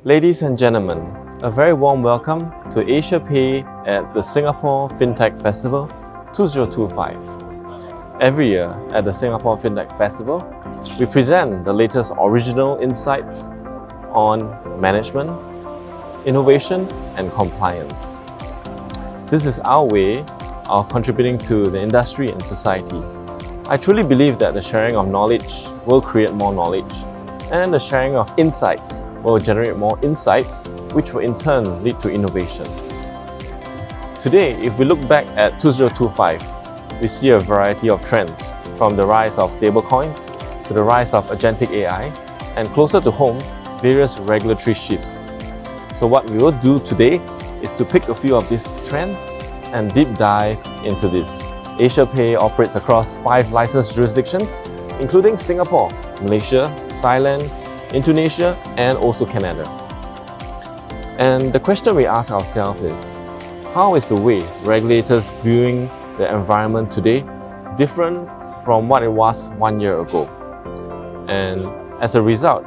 Ladies and gentlemen, a very warm welcome to AsiaPay at the Singapore FinTech Festival 2025. Every year at the Singapore FinTech Festival, we present the latest original insights on management, innovation and compliance. This is our way of contributing to the industry and society. I truly believe that the sharing of knowledge will create more knowledge, and the sharing of insights will generate more insights, which will in turn lead to innovation. Today, if we look back at 2025, we see a variety of trends, from the rise of stablecoins to the rise of agentic AI, and closer to home, various regulatory shifts. So what we will do today is to pick a few of these trends and deep dive into this. AsiaPay operates across 5 licensed jurisdictions, including Singapore, Malaysia, Thailand, Indonesia, and also Canada. And the question we ask ourselves is, how is the way regulators viewing the environment today different from what it was 1 year ago? And as a result,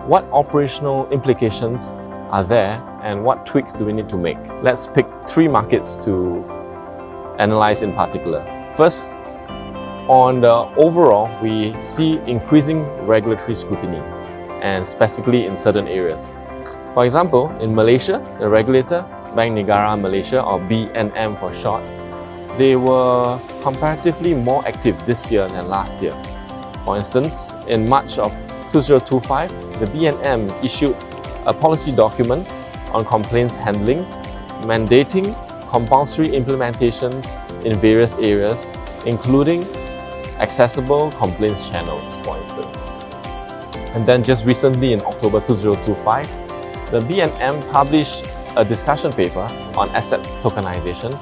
what operational implications are there and what tweaks do we need to make? Let's pick 3 markets to analyze in particular. First, on the overall, we see increasing regulatory scrutiny, and specifically in certain areas. For example, in Malaysia, the regulator, Bank Negara Malaysia, or BNM for short, they were comparatively more active this year than last year. For instance, in March of 2025, the BNM issued a policy document on complaints handling, mandating compulsory implementations in various areas, including accessible complaints channels, for instance. And then just recently in October 2025, the BNM published a discussion paper on asset tokenization,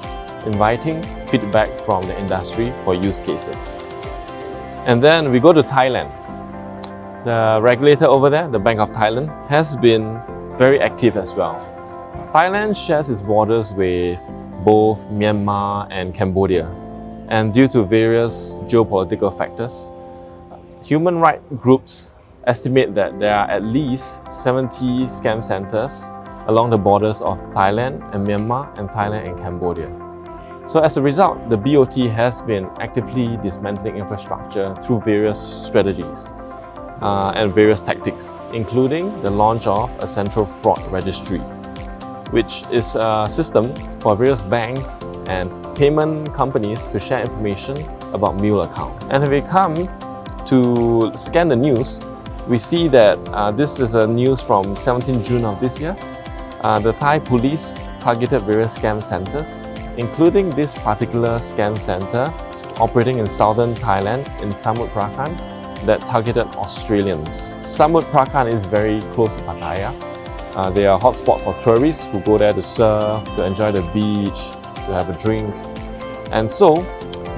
inviting feedback from the industry for use cases. And then we go to Thailand. The regulator over there, the Bank of Thailand, has been very active as well. Thailand shares its borders with both Myanmar and Cambodia. And due to various geopolitical factors, human rights groups estimate that there are at least 70 scam centers along the borders of Thailand and Myanmar, and Thailand and Cambodia. So as a result, the BOT has been actively dismantling infrastructure through various strategies and various tactics, including the launch of a central fraud registry, which is a system for various banks and payment companies to share information about mule accounts. And if we come to scan the news, we see that this is a news from 17 June of this year. The Thai police targeted various scam centers, including this particular scam center operating in southern Thailand in Samut Prakan that targeted Australians. Samut Prakan is very close to Pattaya. They are a hotspot for tourists who go there to surf, to enjoy the beach, to have a drink. And so,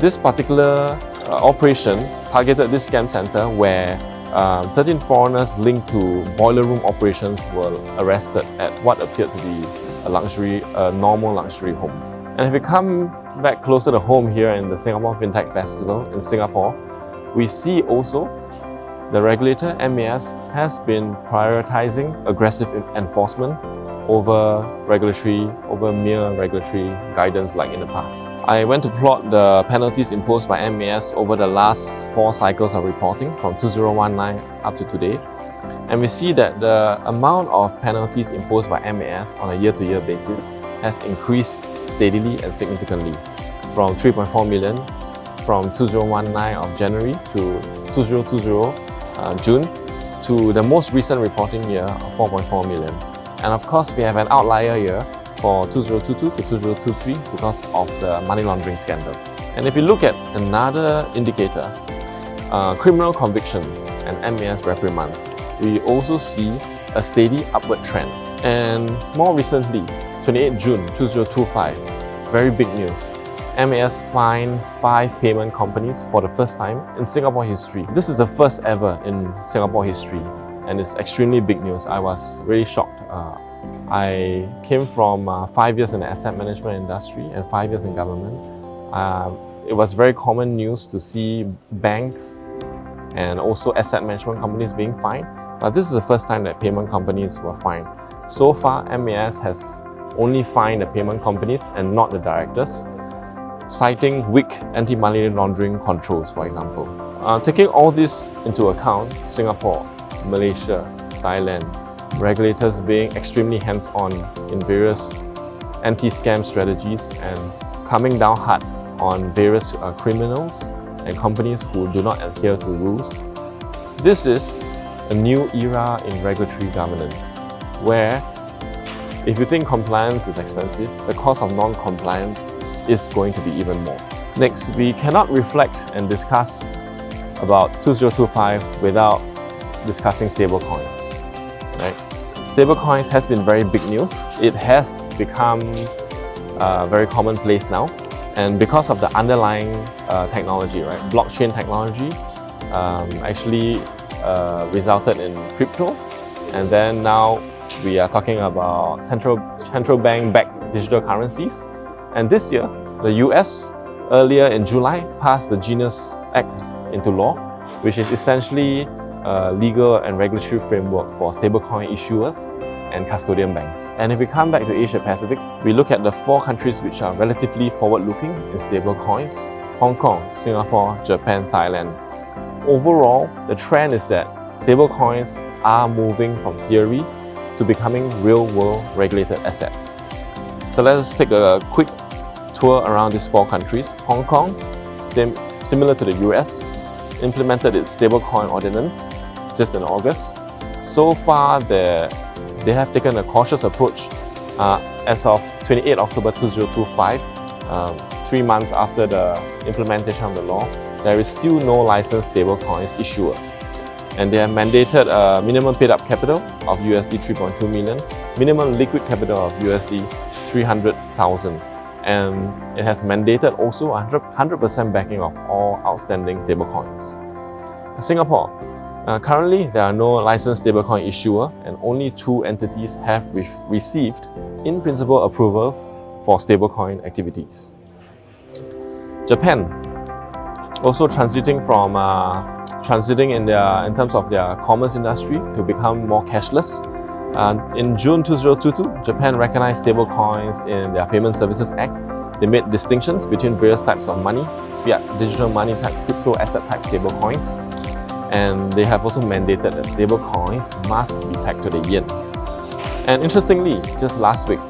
this particular operation targeted this scam center where 13 foreigners linked to boiler room operations were arrested at what appeared to be a normal luxury home. And if we come back closer to home here in the Singapore FinTech Festival in Singapore, we see also the regulator, MAS, has been prioritizing aggressive enforcement over mere regulatory guidance like in the past. I went to plot the penalties imposed by MAS over the last 4 cycles of reporting from 2019 up to today. And we see that the amount of penalties imposed by MAS on a year-to-year basis has increased steadily and significantly, from 3.4 million from 2019 of January to 2020 June, to the most recent reporting year of 4.4 million. And of course, we have an outlier year for 2022 to 2023 because of the money laundering scandal. And if you look at another indicator, criminal convictions and MAS reprimands, we also see a steady upward trend. And more recently, 28 June 2025, very big news. MAS fined 5 payment companies for the first time in Singapore history. This is the first ever in Singapore history, and it's extremely big news. I was really shocked. I came from 5 years in the asset management industry and 5 years in government. It was very common news to see banks and also asset management companies being fined, but this is the first time that payment companies were fined. So far, MAS has only fined the payment companies and not the directors, citing weak anti-money laundering controls, for example. Taking all this into account, Singapore, Malaysia, Thailand, regulators being extremely hands-on in various anti-scam strategies and coming down hard on various criminals and companies who do not adhere to rules. This is a new era in regulatory governance, where if you think compliance is expensive, the cost of non-compliance is going to be even more. Next, we cannot reflect and discuss about 2025 without discussing stablecoins. Right? Stablecoins has been very big news. It has become very commonplace now, and because of the underlying technology, right? Blockchain technology actually resulted in crypto, and then now we are talking about central bank-backed digital currencies. And this year, the US earlier in July passed the Genius Act into law, which is essentially a legal and regulatory framework for stablecoin issuers and custodian banks. And if we come back to Asia Pacific, we look at the 4 countries which are relatively forward-looking in stablecoins: Hong Kong, Singapore, Japan, Thailand. Overall, the trend is that stablecoins are moving from theory to becoming real-world regulated assets. So let us take a quick tour around these 4 countries. Hong Kong, similar to the US, implemented its stablecoin ordinance just in August. So far, they have taken a cautious approach. As of 28 October 2025, 3 months after the implementation of the law, there is still no licensed stablecoins issuer. And they have mandated a minimum paid-up capital of USD 3.2 million, minimum liquid capital of USD 300,000, and it has mandated also 100% backing of all outstanding stablecoins. Singapore, currently there are no licensed stablecoin issuer, and only 2 entities have received in-principle approvals for stablecoin activities. Japan, also transiting in terms of their commerce industry to become more cashless. In June 2022, Japan recognized stablecoins in their Payment Services Act. They made distinctions between various types of money, fiat, digital money type, crypto asset type stablecoins, and they have also mandated that stablecoins must be pegged to the yen. And interestingly, just last week,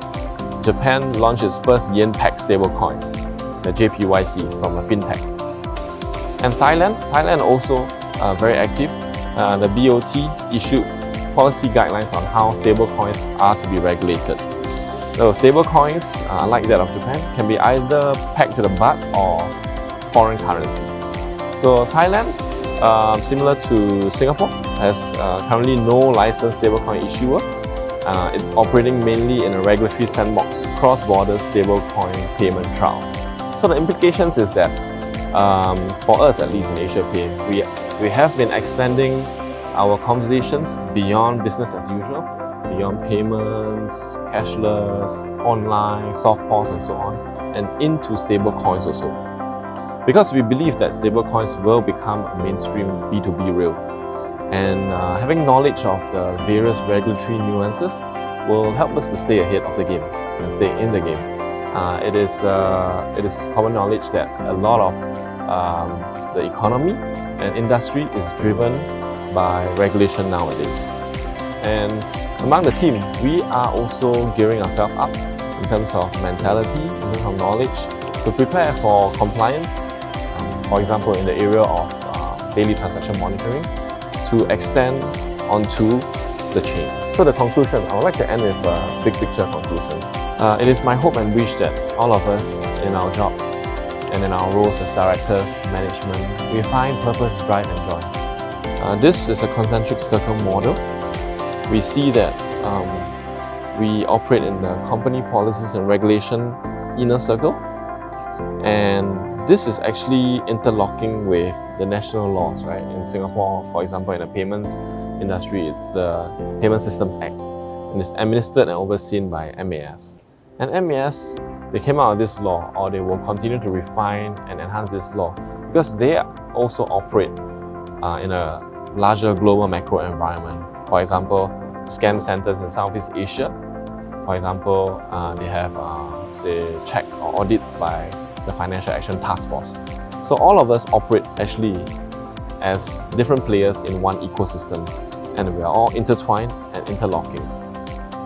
Japan launched its first yen-pegged stablecoin, the JPYC, from a FinTech. And Thailand also very active. The BOT issued policy guidelines on how stablecoins are to be regulated. So stablecoins, like that of Japan, can be either pegged to the baht or foreign currencies. So Thailand, similar to Singapore, has currently no licensed stablecoin issuer. It's operating mainly in a regulatory sandbox, cross-border stablecoin payment trials. So the implications is that for us, at least in AsiaPay, we have been extending our conversations beyond business as usual, beyond payments, cashless, online, soft POS and so on, and into stablecoins also. Because we believe that stablecoins will become a mainstream B2B rail. And having knowledge of the various regulatory nuances will help us to stay ahead of the game and stay in the game. It is common knowledge that a lot of the economy and industry is driven by regulation nowadays. And among the team, we are also gearing ourselves up in terms of mentality, in terms of knowledge, to prepare for compliance, for example, in the area of daily transaction monitoring, to extend onto the chain. So the conclusion, I would like to end with a big picture conclusion. It is my hope and wish that all of us in our jobs and in our roles as directors, management, we find purpose, drive and joy. This is a concentric circle model. We see that we operate in the company policies and regulation inner circle, and this is actually interlocking with the national laws, right? In Singapore, for example, in the payments industry, it's the Payment Systems Act, and it's administered and overseen by MAS. And MAS, they came out with this law, or they will continue to refine and enhance this law, because they also operate in a larger global macro environment. For example, scam centers in Southeast Asia. For example, they have, say, checks or audits by the Financial Action Task Force. So all of us operate actually as different players in one ecosystem, and we are all intertwined and interlocking.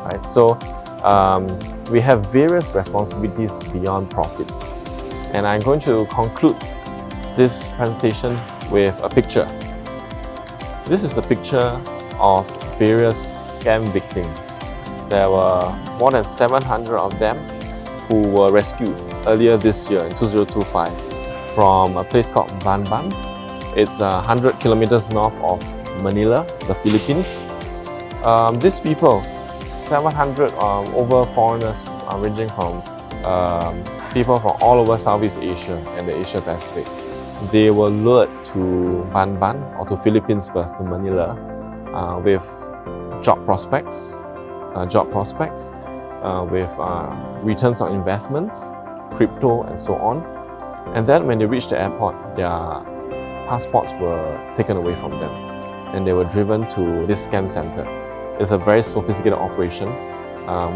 Right? So we have various responsibilities beyond profits. And I'm going to conclude this presentation with a picture. This is a picture of various scam victims. There were more than 700 of them who were rescued earlier this year in 2025 from a place called Ban Ban. It's 100 kilometers north of Manila, the Philippines. These people, 700 over foreigners, ranging from people from all over Southeast Asia and the Asia Pacific. They were lured to Ban Ban, or to Philippines first, to Manila, with job prospects, with returns on investments, crypto, and so on. And then when they reached the airport, their passports were taken away from them, and they were driven to this scam center. It's a very sophisticated operation.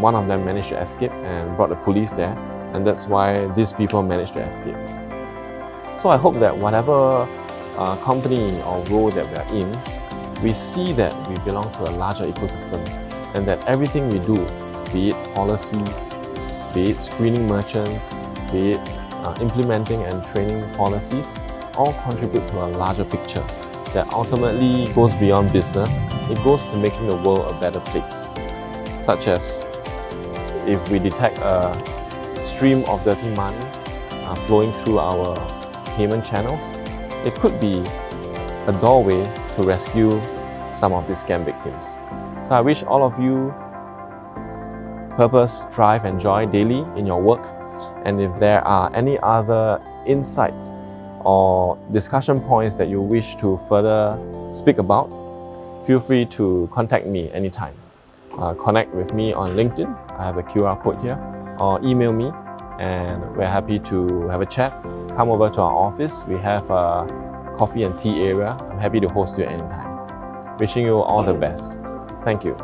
One of them managed to escape and brought the police there, and that's why these people managed to escape. So I hope that whatever company or role that we are in, we see that we belong to a larger ecosystem, and that everything we do, be it policies, be it screening merchants, be it implementing and training policies, all contribute to a larger picture that ultimately goes beyond business. It goes to making the world a better place. Such as if we detect a stream of dirty money flowing through our payment channels, it could be a doorway to rescue some of these scam victims. So I wish all of you purpose, drive, and joy daily in your work. And if there are any other insights or discussion points that you wish to further speak about, feel free to contact me anytime. Connect with me on LinkedIn. I have a QR code here, or email me, and we're happy to have a chat. Come over to our office. We have a coffee and tea area. I'm happy to host you anytime. Wishing you all the best. Thank you.